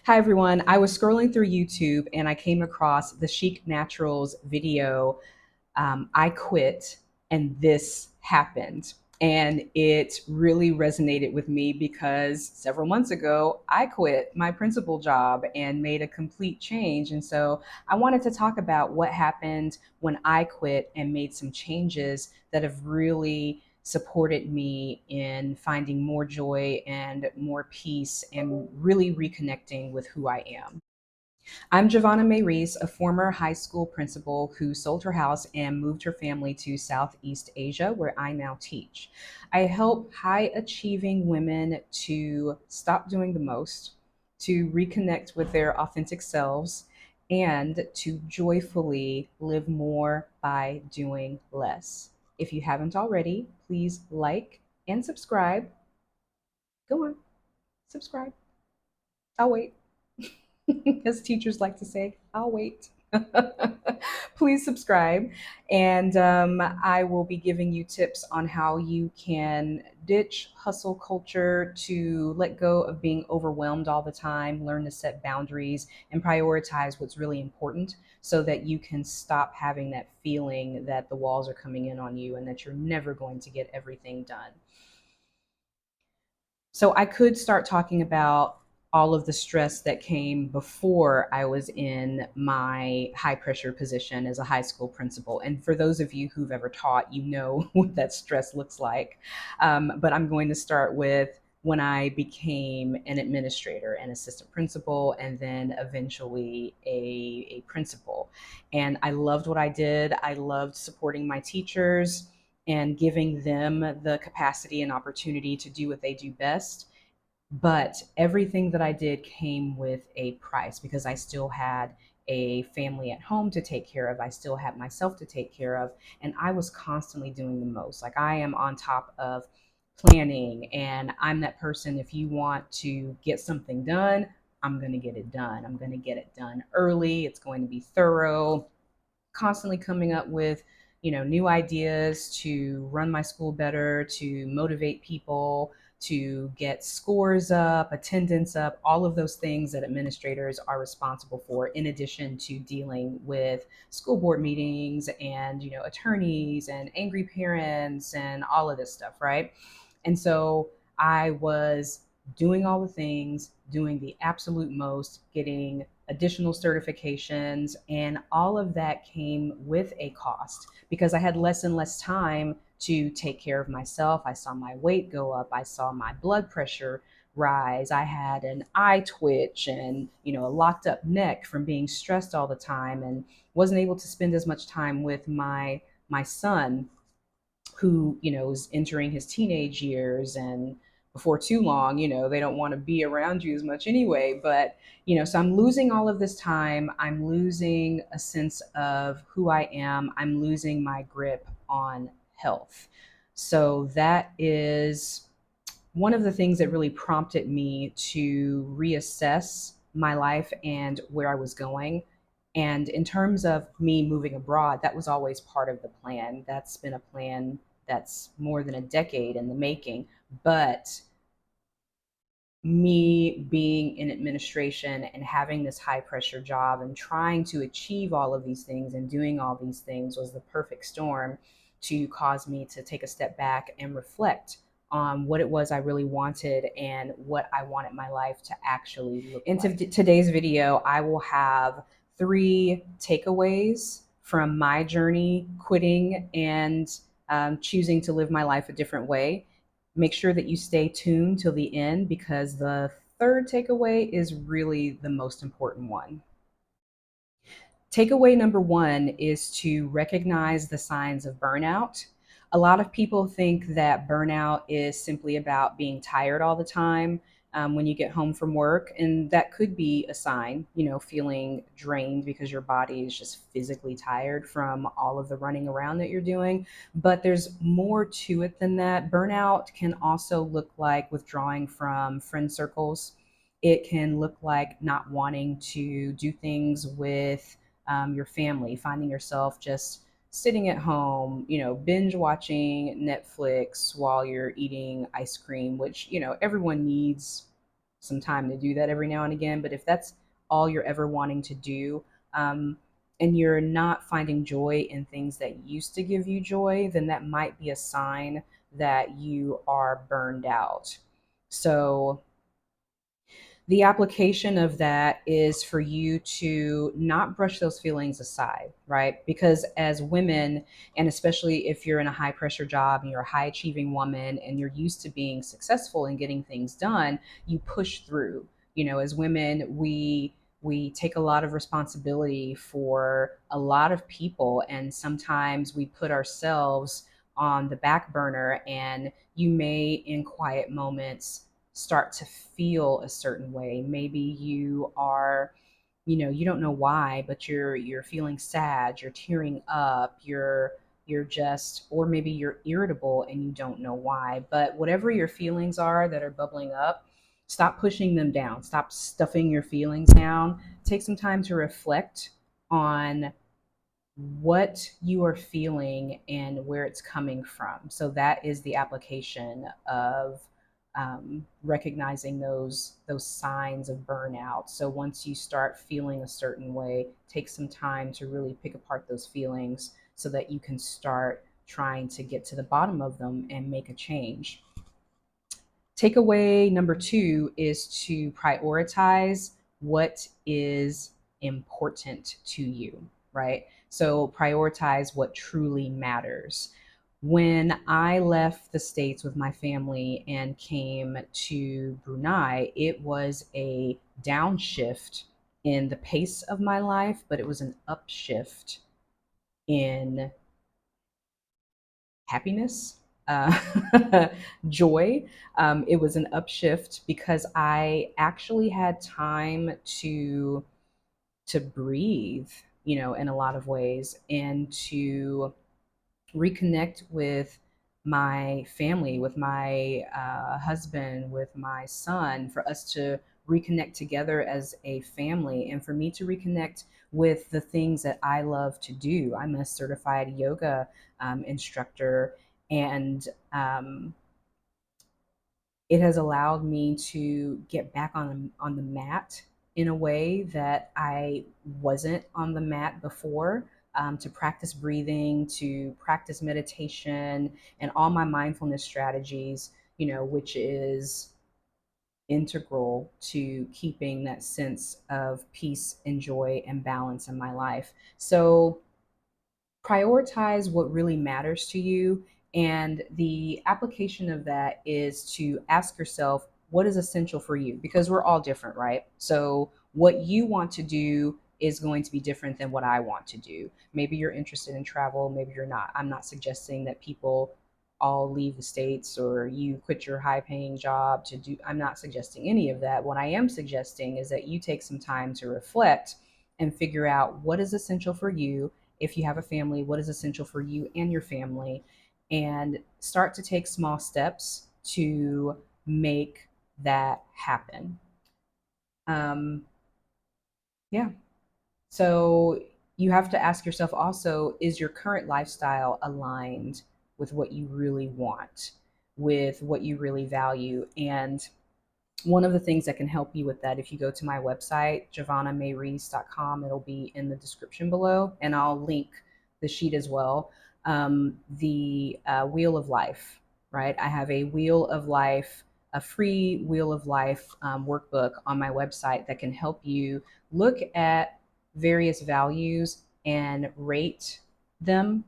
Hi everyone. I was scrolling through YouTube and I came across the Chic Naturals video. I quit and this happened. And it really resonated with me because several months ago, I quit my principal job and made a complete change. And so I wanted to talk about what happened when I quit and made some changes that have really supported me in finding more joy and more peace and really reconnecting with who I am. I'm Javonna MaeRhys, a former high school principal who sold her house and moved her family to Southeast Asia, where I now teach. I help high achieving women to stop doing the most, to reconnect with their authentic selves, and to joyfully live more by doing less. If you haven't already, please like and subscribe. Go on, subscribe. I'll wait. As teachers like to say, I'll wait. Please subscribe, and I will be giving you tips on how you can ditch hustle culture to let go of being overwhelmed all the time, learn to set boundaries, and prioritize what's really important so that you can stop having that feeling that the walls are coming in on you and that you're never going to get everything done. So I could start talking about all of the stress that came before I was in my high pressure position as a high school principal. And for those of you who've ever taught, you know what that stress looks like. But I'm going to start with when I became an administrator, an assistant principal, and then eventually a principal. And I loved what I did. I loved supporting my teachers and giving them the capacity and opportunity to do what they do best. But everything that I did came with a price because I still had a family at home to take care of. I still had myself to take care of. And I was constantly doing the most. Like I am on top of planning, and I'm that person. If you want to get something done, I'm going to get it done. I'm going to get it done early. It's going to be thorough, constantly coming up with new ideas to run my school better, to motivate people, to get scores up, attendance up, all of those things that administrators are responsible for, in addition to dealing with school board meetings and attorneys and angry parents and all of this stuff, right? And so I was doing all the things, doing the absolute most, getting additional certifications, and all of that came with a cost because I had less and less time to take care of myself. I saw my weight go up, I saw my blood pressure rise, I had an eye twitch and a locked up neck from being stressed all the time, and wasn't able to spend as much time with my son, who is entering his teenage years. And before too long, they don't want to be around you as much anyway. But so I'm losing all of this time, I'm losing a sense of who I am, I'm losing my grip on health. So that is one of the things that really prompted me to reassess my life and where I was going. And in terms of me moving abroad, that was always part of the plan. That's been a plan that's more than a decade in the making. But me being in administration and having this high pressure job and trying to achieve all of these things and doing all these things was the perfect storm to cause me to take a step back and reflect on what it was I really wanted and what I wanted my life to actually look like. In today's video, I will have 3 takeaways from my journey quitting and choosing to live my life a different way. Make sure that you stay tuned till the end because the third takeaway is really the most important one. Takeaway number 1 is to recognize the signs of burnout. A lot of people think that burnout is simply about being tired all the time when you get home from work. And that could be a sign, feeling drained because your body is just physically tired from all of the running around that you're doing. But there's more to it than that. Burnout can also look like withdrawing from friend circles. It can look like not wanting to do things with your family, finding yourself just sitting at home, binge watching Netflix while you're eating ice cream, which, everyone needs some time to do that every now and again. But if that's all you're ever wanting to do, um, and you're not finding joy in things that used to give you joy, then that might be a sign that you are burned out. So the application of that is for you to not brush those feelings aside, right? Because as women, and especially if you're in a high pressure job and you're a high achieving woman and you're used to being successful and getting things done, you push through. As women, we take a lot of responsibility for a lot of people, and sometimes we put ourselves on the back burner, and you may in quiet moments start to feel a certain way. Maybe you are, you don't know why, but you're feeling sad, you're tearing up, you're just, or maybe you're irritable and you don't know why. But whatever your feelings are that are bubbling up, stop pushing them down. Stop stuffing your feelings down. Take some time to reflect on what you are feeling and where it's coming from. So that is the application of recognizing those signs of burnout. So once you start feeling a certain way, take some time to really pick apart those feelings so that you can start trying to get to the bottom of them and make a change. Takeaway number 2 is to prioritize what is important to you, right? So prioritize what truly matters. When I left the States with my family and came to Brunei, it was a downshift in the pace of my life, but it was an upshift in happiness, joy. It was an upshift because I actually had time to breathe, in a lot of ways, and to reconnect with my family, with my husband, with my son, for us to reconnect together as a family, and for me to reconnect with the things that I love to do. I'm a certified yoga instructor, and it has allowed me to get back on the mat in a way that I wasn't on the mat before. To practice breathing, to practice meditation, and all my mindfulness strategies, which is integral to keeping that sense of peace and joy and balance in my life. So prioritize what really matters to you. And the application of that is to ask yourself what is essential for you, because we're all different, right? So what you want to do is going to be different than what I want to do. Maybe you're interested in travel, maybe you're not. I'm not suggesting that people all leave the States or you quit your high paying job to do, I'm not suggesting any of that. What I am suggesting is that you take some time to reflect and figure out what is essential for you. If you have a family, what is essential for you and your family, and start to take small steps to make that happen. Um, yeah. So you have to ask yourself also, is your current lifestyle aligned with what you really want, with what you really value? And one of the things that can help you with that, if you go to my website, JavonnaMaeRhys.com, it'll be in the description below, and I'll link the sheet as well. The Wheel of Life, right? I have a Wheel of Life, a free Wheel of Life workbook on my website that can help you look at various values and rate them.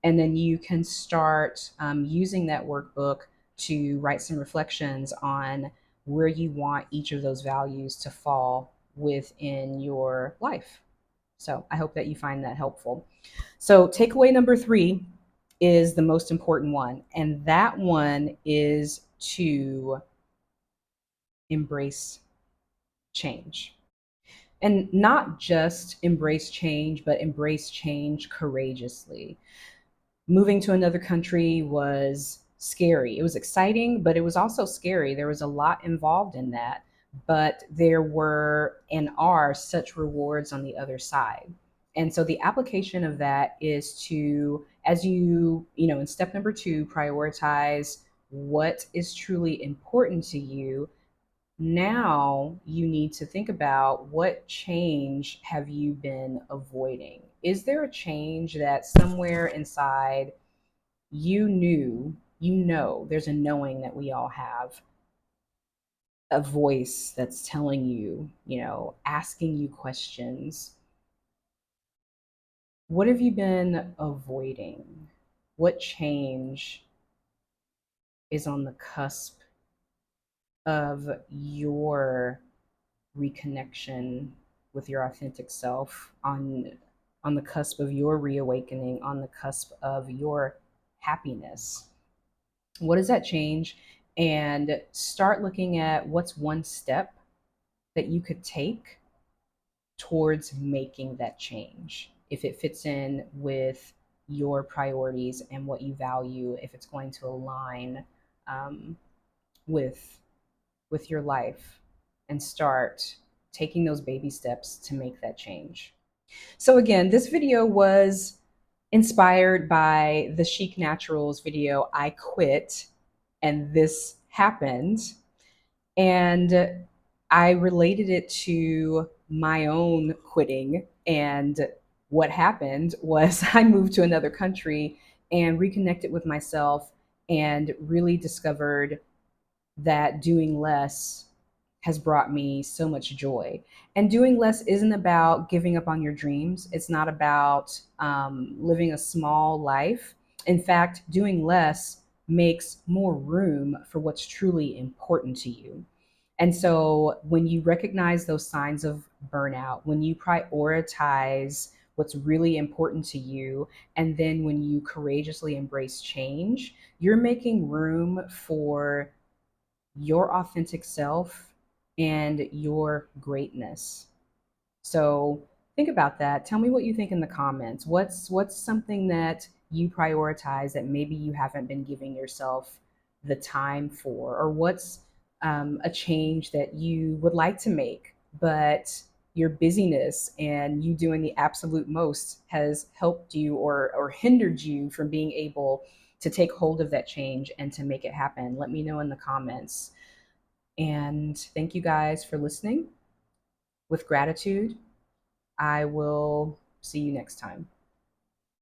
And then you can start using that workbook to write some reflections on where you want each of those values to fall within your life. So I hope that you find that helpful. So takeaway number 3 is the most important one, and that one is to embrace change. And not just embrace change, but embrace change courageously. Moving to another country was scary. It was exciting, but it was also scary. There was a lot involved in that, but there were and are such rewards on the other side. And so the application of that is to, as in step number 2, prioritize what is truly important to you. Now you need to think about, what change have you been avoiding? Is there a change that somewhere inside you knew, there's a knowing that we all have, a voice that's telling you, asking you questions. What have you been avoiding? What change is on the cusp of your reconnection with your authentic self, on the cusp of your reawakening, on the cusp of your happiness? What does that change? And start looking at, what's one step that you could take towards making that change, if it fits in with your priorities and what you value, if it's going to align um, with your life, and start taking those baby steps to make that change. So again, this video was inspired by the Chic Naturals video, I Quit and This Happened. And I related it to my own quitting. And what happened was I moved to another country and reconnected with myself, and really discovered that doing less has brought me so much joy. And doing less isn't about giving up on your dreams. It's not about living a small life. In fact, doing less makes more room for what's truly important to you. And so when you recognize those signs of burnout, when you prioritize what's really important to you, and then when you courageously embrace change, you're making room for your authentic self and your greatness. So think about that. Tell me what you think in the comments. What's something that you prioritize that maybe you haven't been giving yourself the time for, or what's a change that you would like to make, but your busyness and you doing the absolute most has helped you, or hindered you from being able to take hold of that change and to make it happen. Let me know in the comments. And thank you guys for listening. With gratitude, I will see you next time.